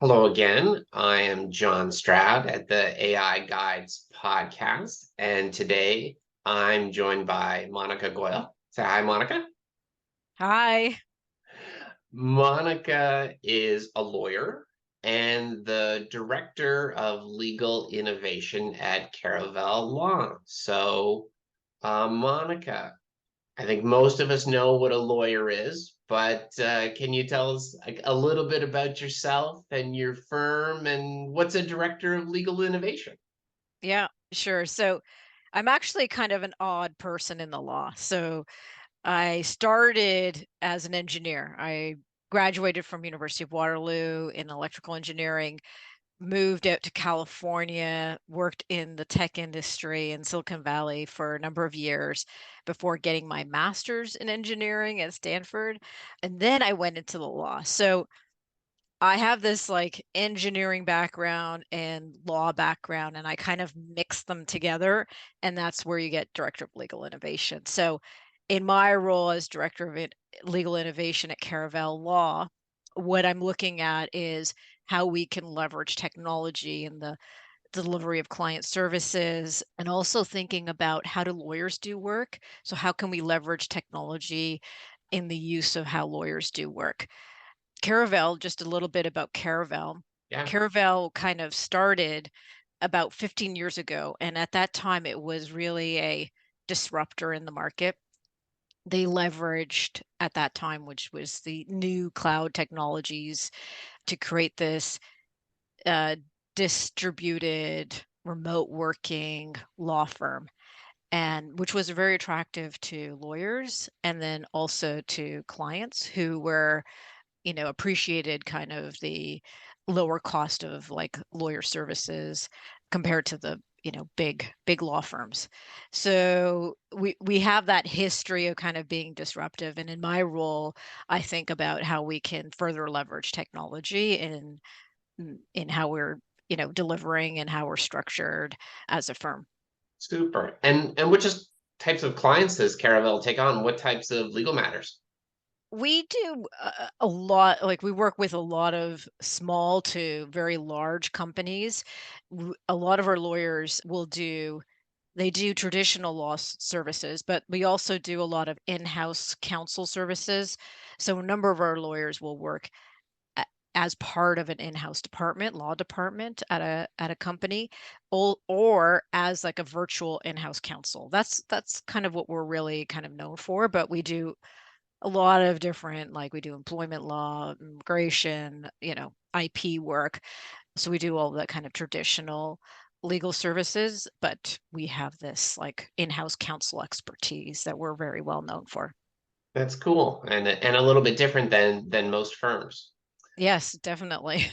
Hello again. I am John Stroud at the AI Guides podcast, and today I'm joined by Monica Goyal. Say hi, Monica. Hi. Monica is a lawyer and the director of legal innovation at Caravel Law. Monica, I think most of us know what a lawyer is, but can you tell us a little bit about yourself and your firm and what's a director of legal innovation? Yeah, sure. So I'm actually kind of an odd person in the law. So I started as an engineer. I graduated from University of Waterloo in electrical engineering, moved out to California, worked in the tech industry in Silicon Valley for a number of years before getting my master's in engineering at Stanford. And then I went into the law. So I have this like engineering background and law background, and I kind of mix them together. And that's where you get director of legal innovation. So, in my role as director of legal innovation at Caravel Law, what I'm looking at is how we can leverage technology in the delivery of client services and also thinking about how do lawyers do work. So, how can we leverage technology in the use of how lawyers do work? Caravel, just a little bit about Caravel. Yeah, Caravel kind of started about 15 years ago, and at that time, it was really a disruptor in the market. They leveraged at that time, which was the new cloud technologies, to create this uh, distributed remote working law firm, and which was very attractive to lawyers and then also to clients who were appreciated kind of the lower cost of like lawyer services compared to the, big law firms. So we have that history of kind of being disruptive. And in my role, I think about how we can further leverage technology in how we're, delivering and how we're structured as a firm. super. And which is types of clients does Caravel take on? What types of legal matters? We do a lot, like we work with a lot of small to very large companies. A lot of our lawyers they do traditional law services, but we also do a lot of in-house counsel services. So a number of our lawyers will work a- as part of an in-house department, law department at a company, or as like a virtual in-house counsel. That's kind of what we're really kind of known for, but we do a lot of different, like we do employment law, immigration, IP work. So we do all that kind of traditional legal services, but we have this like in-house counsel expertise that we're very well known for. That's cool and a little bit different than most firms. Yes, definitely.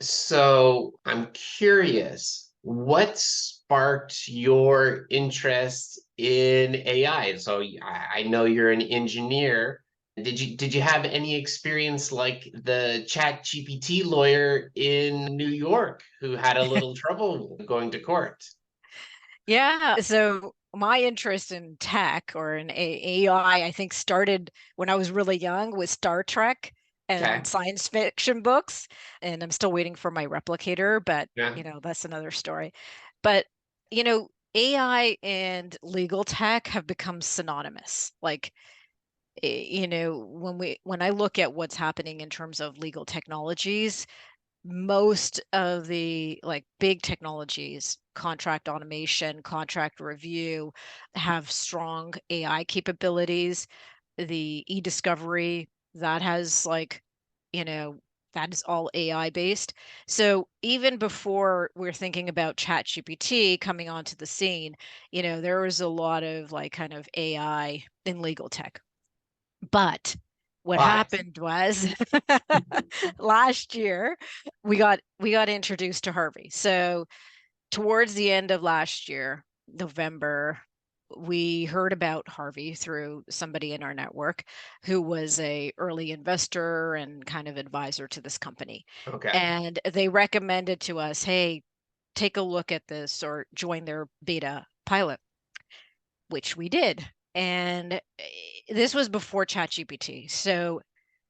So I'm curious, what sparked your interest in AI? I know you're an engineer. Did you have any experience like the Chat GPT lawyer in New York who had a little trouble going to court? Yeah. So my interest in tech or in AI, I think started when I was really young with Star Trek and Okay. science fiction books. And I'm still waiting for my replicator, but Yeah. that's another story. But, AI and legal tech have become synonymous. Like, when I look at what's happening in terms of legal technologies, most of the like big technologies, contract automation, contract review, have strong AI capabilities. The e-discovery that has like, you know, that is all AI based. So even before we're thinking about Chat GPT coming onto the scene, there was a lot of like kind of AI in legal tech. But what But happened was last year we got introduced to Harvey. So towards the end of last year, November, we heard about Harvey through somebody in our network who was a early investor and kind of advisor to this company. okay. And they recommended to us, hey, take a look at this or join their beta pilot, which we did. And this was before ChatGPT. So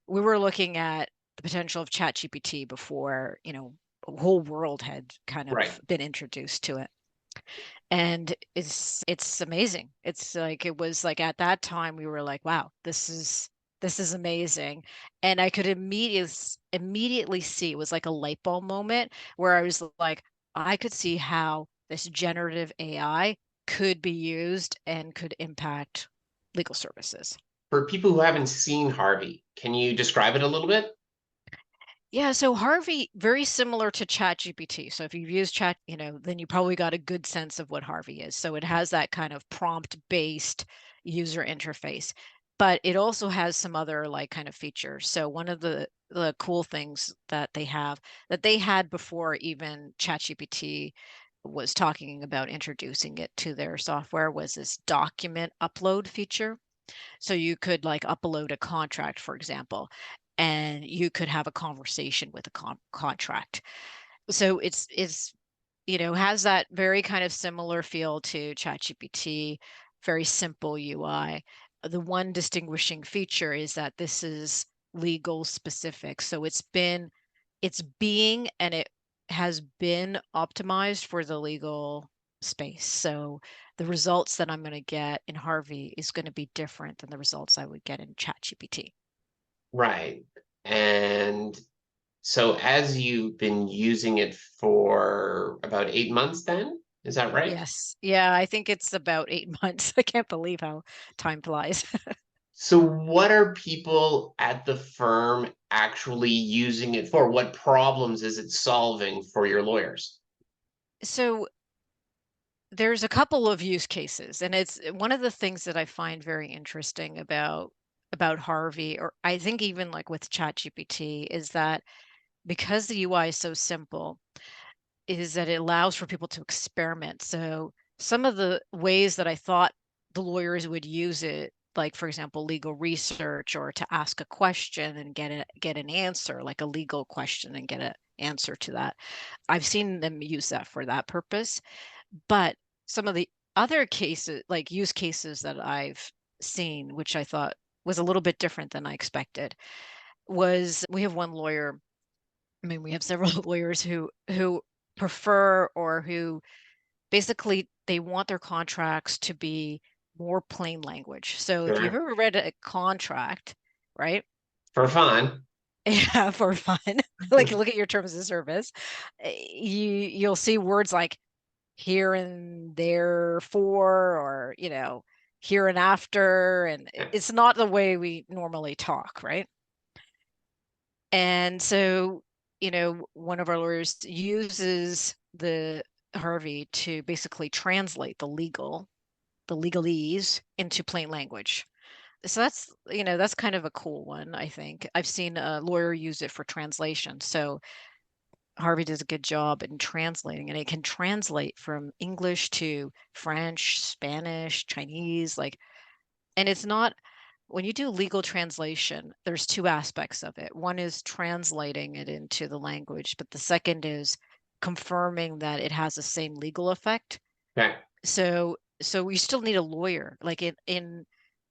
we were looking at the potential of ChatGPT before, a whole world had kind Right. of been introduced to it. And it's amazing. It's like it was like at that time we were like, wow, this is amazing. And I could immediately see it was like a light bulb moment where I was like, I could see how this generative AI could be used and could impact legal services. For people who haven't seen Harvey, can you describe it a little bit? Yeah, so Harvey, very similar to ChatGPT. So if you've used Chat, then you probably got a good sense of what Harvey is. So it has that kind of prompt-based user interface, but it also has some other like kind of features. So one of the cool things that they had before even ChatGPT was talking about introducing it to their software was this document upload feature. So you could like upload a contract, for example, and you could have a conversation with a contract. So it's has that very kind of similar feel to ChatGPT, very simple UI. The one distinguishing feature is that this is legal specific. So it's being and it has been optimized for the legal space. So the results that I'm going to get in Harvey is going to be different than the results I would get in ChatGPT. Right. And so as you've been using it for about 8 months then, is that right? Yes. Yeah, I think it's about 8 months. I can't believe how time flies. So what are people at the firm actually using it for? What problems is it solving for your lawyers? So there's a couple of use cases, and it's one of the things that I find very interesting about Harvey, or I think even like with ChatGPT, is that because the UI is so simple, is that it allows for people to experiment. So some of the ways that I thought the lawyers would use it, like for example, legal research or to ask a question and get an answer, like a legal question and get an answer to that. I've seen them use that for that purpose. But some of the other cases, like use cases that I've seen, which I thought was a little bit different than I expected, was we have one lawyer. I mean, we have several lawyers who prefer or who basically they want their contracts to be more plain language. So if you've Sure. ever read a contract, right? For fun. Yeah, for fun, like look at your terms of service, you'll see words like here and therefore, or here and after, and it's not the way we normally talk, right? And so one of our lawyers uses the Harvey to basically translate the legalese into plain language. So that's kind of a cool one. I think I've seen a lawyer use it for translation. So Harvey does a good job in translating, and it can translate from English to French, Spanish, Chinese, like, and it's not when you do legal translation, there's two aspects of it. One is translating it into the language, but the second is confirming that it has the same legal effect. Okay. So you still need a lawyer. Like in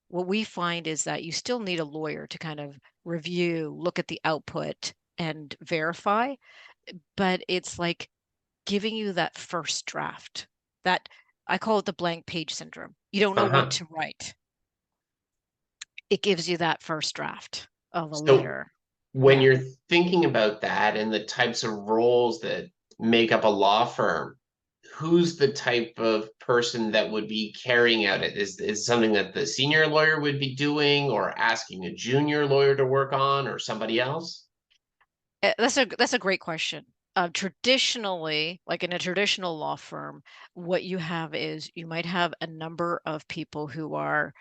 what we find is that you still need a lawyer to kind of review, look at the output and verify, but it's like giving you that first draft. That I call it the blank page syndrome. You don't know what Uh-huh. to write. It gives you that first draft of a So letter. when Yeah. you're thinking about that and the types of roles that make up a law firm, who's the type of person that would be carrying out it? Is something that the senior lawyer would be doing or asking a junior lawyer to work on or somebody else? That's a great question. Traditionally, like in a traditional law firm, what you have is you might have a number of people who are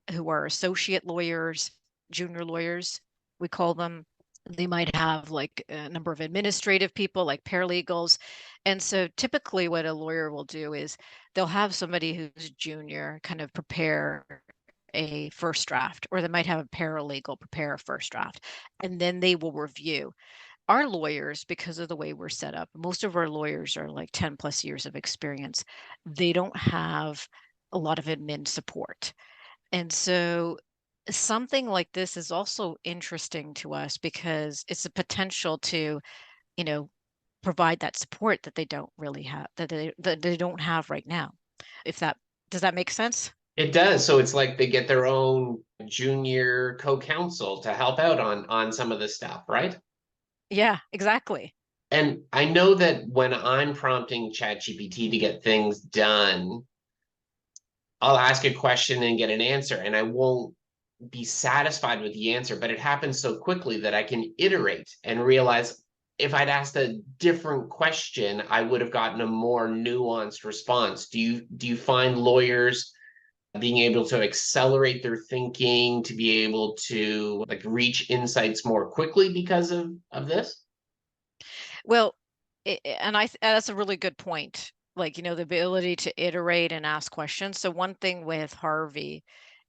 associate lawyers, junior lawyers, we call them. They might have like a number of administrative people, like paralegals. And so typically, what a lawyer will do is they'll have somebody who's junior kind of prepare a first draft, or they might have a paralegal prepare a first draft, and then they will review. Our lawyers, because of the way we're set up, most of our lawyers are like 10 plus years of experience. They don't have a lot of admin support. And so something like this is also interesting to us because it's a potential to, you know, provide that support that they don't really have, that they don't have right now. If that does that make sense? It does. So it's like they get their own junior co-counsel to help out on some of this stuff, right? Yeah, exactly. And I know that when I'm prompting ChatGPT to get things done, I'll ask a question and get an answer, and I won't be satisfied with the answer, but it happens so quickly that I can iterate and realize if I'd asked a different question, I would have gotten a more nuanced response. Do you find lawyers being able to accelerate their thinking to be able to like reach insights more quickly because of this? Well, that's a really good point. Like, the ability to iterate and ask questions. So one thing with Harvey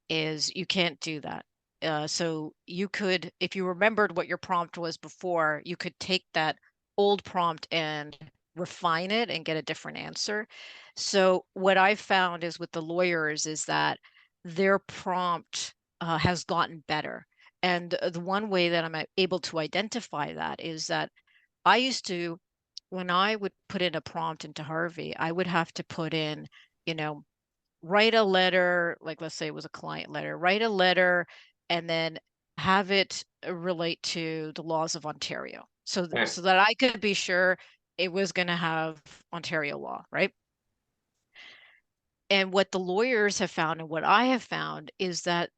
is you can't do that. So you could, if you remembered what your prompt was before, you could take that old prompt and refine it and get a different answer. So what I've found is with the lawyers is that their prompt has gotten better. And the one way that I'm able to identify that is that I used to, when I would put in a prompt into Harvey, I would have to put in, you know, write a letter, like let's say it was a client letter, write a letter and then have it relate to the laws of Ontario. So Yeah. so that I could be sure it was going to have Ontario law, right? And what the lawyers have found and what I have found is that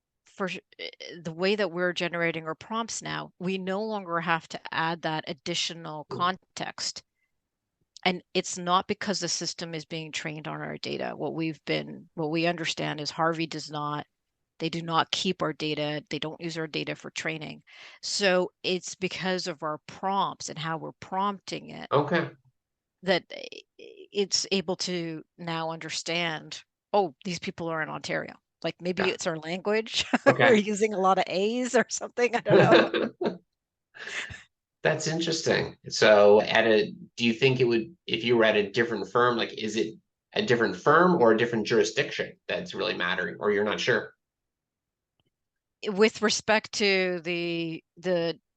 the way that we're generating our prompts now, we no longer have to add that additional context. And it's not because the system is being trained on our data. What we understand is Harvey does not, they do not keep our data. They don't use our data for training. So it's because of our prompts and how we're prompting it Okay. that it's able to now understand, oh, these people are in Ontario. Like maybe Yeah. it's our language. We're Okay. using a lot of A's or something. I don't know. That's interesting. So do you think it would, if you were at a different firm, like, is it a different firm or a different jurisdiction that's really mattering, or you're not sure? With respect to the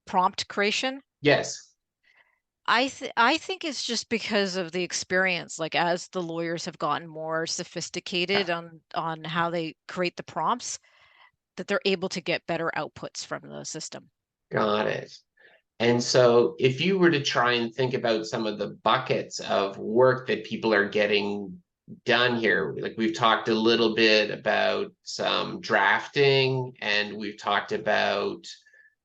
prompt creation, Yes. I think it's just because of the experience, like, as the lawyers have gotten more Yeah. sophisticated on how they create the prompts, that they're able to get better outputs from the system. Got it. And so if you were to try and think about some of the buckets of work that people are getting done here, like we've talked a little bit about some drafting and we've talked about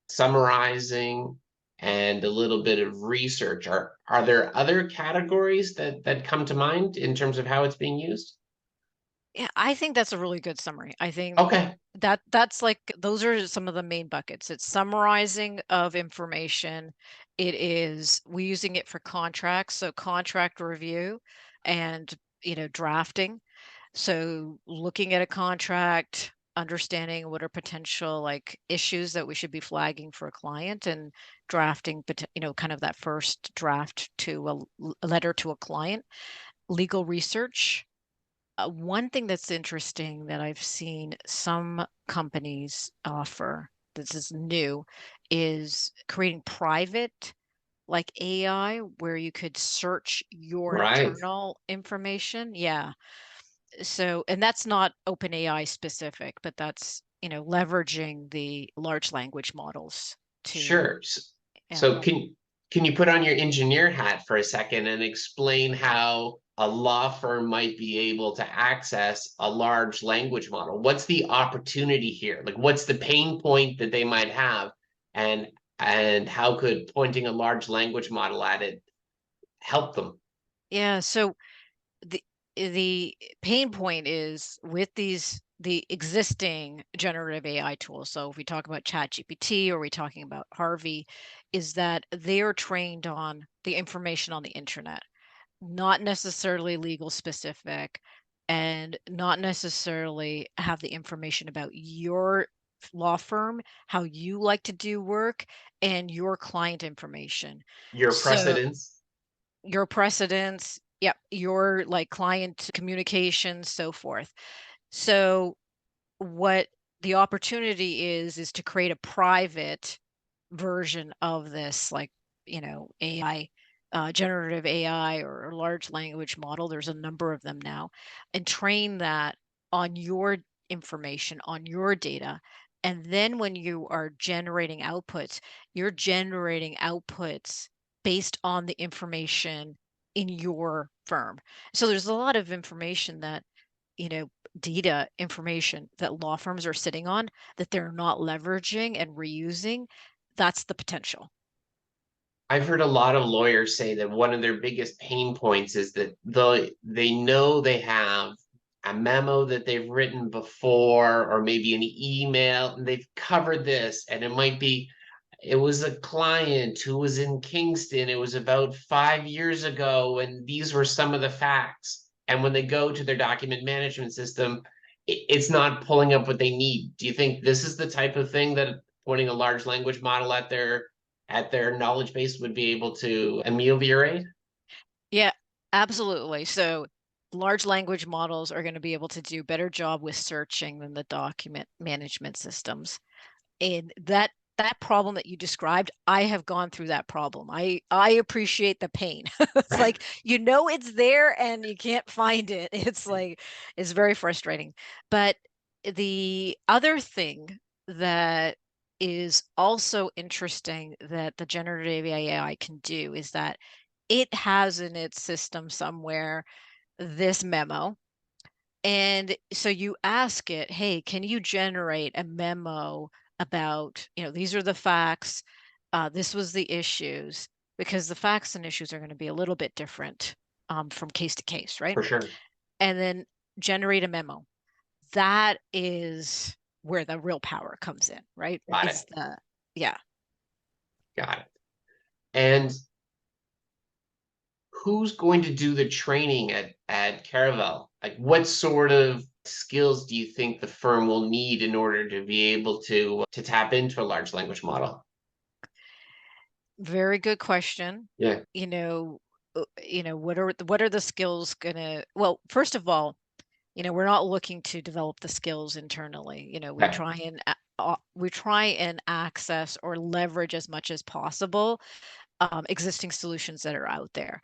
summarizing and a little bit of research. Are there other categories that come to mind in terms of how it's being used? Yeah, I think that's a really good summary. I think Okay. that's like those are some of the main buckets. It's summarizing of information. It is we using it for contracts, so contract review and drafting. So looking at a contract, understanding what are potential like issues that we should be flagging for a client and drafting, kind of that first draft to a letter to a client. Legal research. One thing that's interesting that I've seen some companies offer, this is new, is creating private like AI where you could search your Right. internal information. Yeah. So, and that's not OpenAI specific, but that's, leveraging the large language models to Sure. So help. can you put on your engineer hat for a second and explain how a law firm might be able to access a large language model? What's the opportunity here? Like what's the pain point that they might have and and how could pointing a large language model at it help them? Yeah. So the the pain point is with the existing generative AI tools. So if we talk about ChatGPT or we talking about Harvey, is that they are trained on the information on the internet, not necessarily legal specific, and not necessarily have the information about your law firm, how you like to do work, and your client information. Your So precedents? your precedents, yep, your like client communications, so forth. So what the opportunity is to create a private version of this, like, AI, generative AI or large language model. There's a number of them now, and train that on your information, on your data. And then when you are generating outputs, you're generating outputs based on the information in your firm. So there's a lot of information that, you know, data information that law firms are sitting on that they're not leveraging and reusing. That's the potential. I've heard a lot of lawyers say that one of their biggest pain points is that they know they have a memo that they've written before, or maybe an email, and they've covered this, and it was a client who was in Kingston. It was about 5 years ago, and these were some of the facts. And when they go to their document management system, it's not pulling up what they need. Do you think this is the type of thing that putting a large language model at their knowledge base would be able to ameliorate? Yeah, absolutely. So large language models are going to be able to do better job with searching than the document management systems. And that problem that you described, I have gone through that problem. I appreciate the pain. It's like, it's there and you can't find it. It's like, it's very frustrating. But the other thing that is also interesting that the generative AI can do is that it has in its system somewhere this memo. And so you ask it, hey, can you generate a memo about, these are the facts, this was the issues, because the facts and issues are going to be a little bit different, from case to case, right? For sure. And then generate a memo. That is where the real power comes in, right? Got It's it. yeah. Got it. And who's going to do the training at Caravel? Like, what sort of skills do you think the firm will need in order to be able to tap into a large language model? Very good question. Yeah. You know, what are the skills gonna, well, first of all, we're not looking to develop the skills internally. Okay. We try and access or leverage as much as possible, existing solutions that are out there.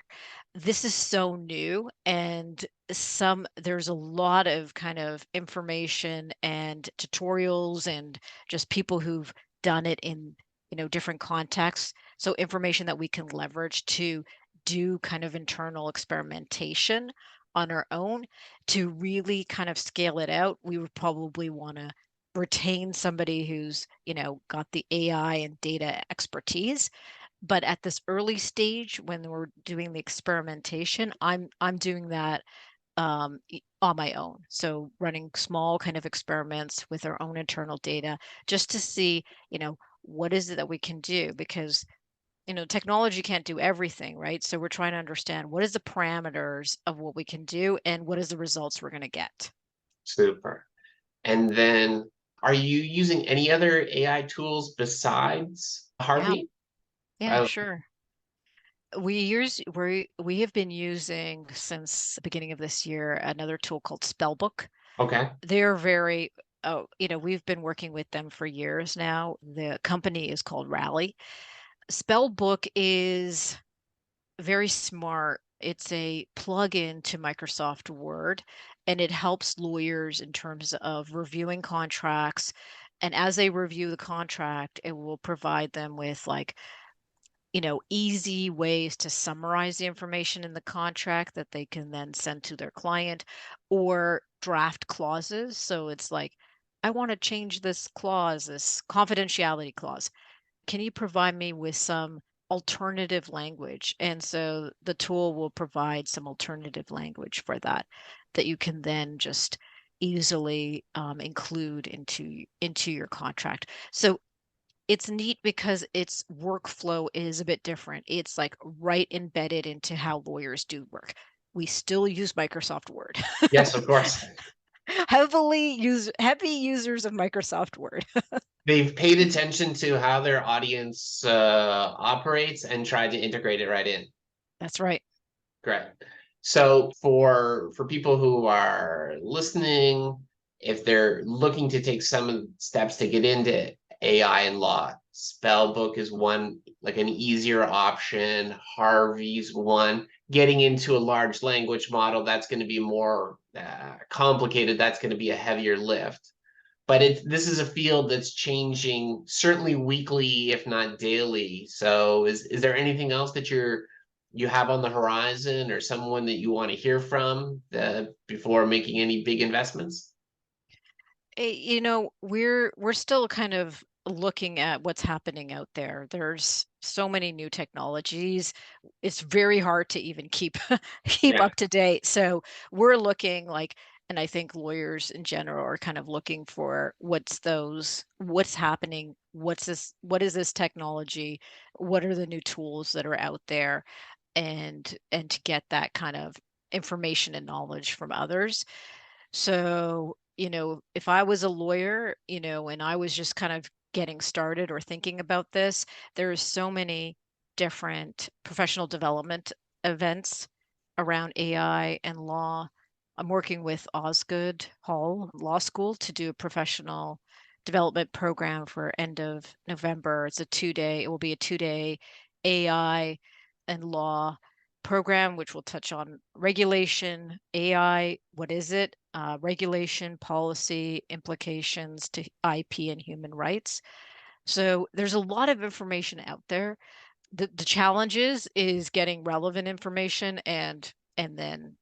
This is so new, and there's a lot of kind of information and tutorials and just people who've done it in, different contexts. So information that we can leverage to do kind of internal experimentation on our own. To really kind of scale it out, we would probably want to retain somebody who's, got the AI and data expertise. But at this early stage, when we're doing the experimentation, I'm doing that, on my own. So running small kind of experiments with our own internal data, just to see, what is it that we can do? Because, technology can't do everything, right? So we're trying to understand what is the parameters of what we can do and what is the results we're going to get. Super. And then, are you using any other AI tools besides Yeah, Harvey? yeah, I, sure. We have been using since the beginning of this year another tool called Spellbook. okay. They're very, oh, we've been working with them for years now. The company is called Rally. Spellbook is very smart. It's a plug-in to Microsoft Word, and it helps lawyers in terms of reviewing contracts. And as they review the contract, it will provide them with, like, easy ways to summarize the information in the contract that they can then send to their client, or draft clauses. So it's like, I want to change this clause, this confidentiality clause. Can you provide me with some alternative language? And so the tool will provide some alternative language for that, that you can then just easily, include into your contract. So it's neat because its workflow is a bit different. It's like right embedded into how lawyers do work. We still use Microsoft Word. Yes, of course. Heavy users of Microsoft Word. They've paid attention to how their audience operates and tried to integrate it right in. That's right. Great. So for people who are listening, if they're looking to take some steps to get into AI and law, Spellbook is one, like an easier option. Harvey's one. Getting into a large language model, that's going to be more complicated. That's going to be a heavier lift. But this is a field that's changing certainly weekly, if not daily. So is there anything else that you have on the horizon, or someone that you want to hear from before making any big investments? We're still kind of looking at what's happening out there. There's so many new technologies. It's very hard to even keep keep Yeah. up to date. So we're looking like, and I think lawyers in general are kind of looking for what's happening, what is this technology, what are the new tools that are out there, and to get that kind of information and knowledge from others. So, if I was a lawyer, and I was just kind of getting started or thinking about this, there's so many different professional development events around AI and law. I'm working with Osgood Hall Law School to do a professional development program for end of November. It will be a 2-day AI and law program, which will touch on regulation, AI, what is it, regulation, policy, implications to IP and human rights. So there's a lot of information out there. The challenge is getting relevant information and then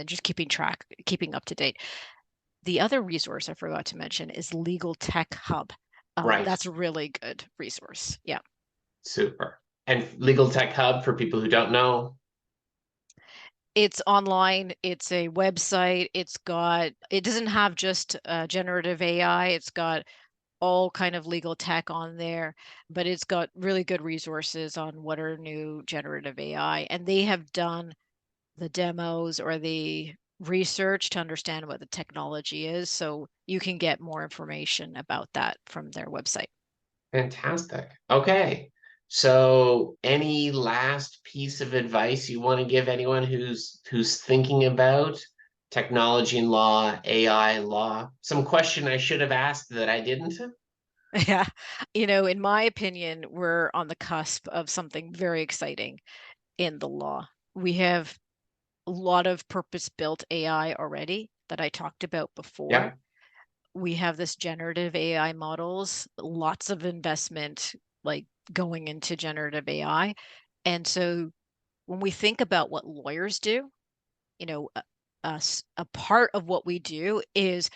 just keeping up to date. The other resource I forgot to mention is Legal Tech Hub. Right. That's a really good resource. Yeah. Super. And Legal Tech Hub, for people who don't know. It's online, it's a website, it doesn't have just generative AI, it's got all kind of legal tech on there, but it's got really good resources on what are new generative AI. And they have done the demos or the research to understand what the technology is. So you can get more information about that from their website. Fantastic. Okay. So any last piece of advice you want to give anyone who's thinking about technology and law, AI and law? Some question I should have asked that I didn't? Yeah. In my opinion, we're on the cusp of something very exciting in the law. We have a lot of purpose-built AI already that I talked about before. Yep. We have this generative AI models, lots of investment like going into generative AI. And so when we think about what lawyers do, you know, a, a part of what we do is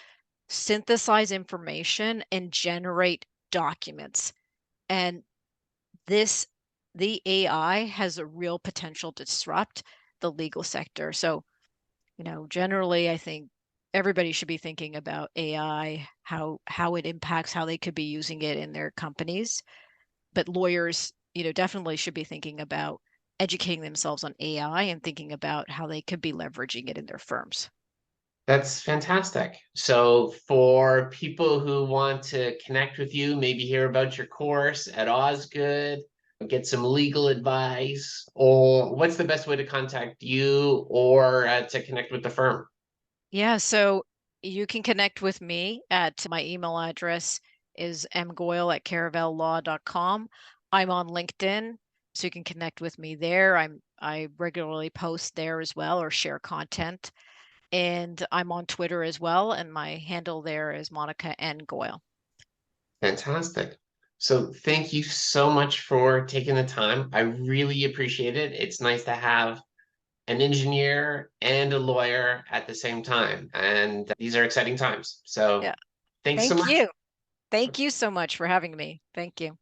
synthesize information and generate documents. And this, the AI has a real potential to disrupt the legal sector. So, generally, I think everybody should be thinking about AI, how it impacts, how they could be using it in their companies. But lawyers, definitely should be thinking about educating themselves on AI and thinking about how they could be leveraging it in their firms. That's fantastic. So for people who want to connect with you, maybe hear about your course at Osgood, get some legal advice, or what's the best way to contact you or to connect with the firm? Yeah, so you can connect with me at my email address is mgoyle@caravellaw.com. I'm on LinkedIn, so you can connect with me there. I regularly post there as well or share content. And I'm on Twitter as well, and my handle there is Monica N. Goyal. Fantastic. So thank you so much for taking the time. I really appreciate it. It's nice to have an engineer and a lawyer at the same time. And these are exciting times. So Yeah. thanks so Thank much. you. Thank you so much for having me. Thank you.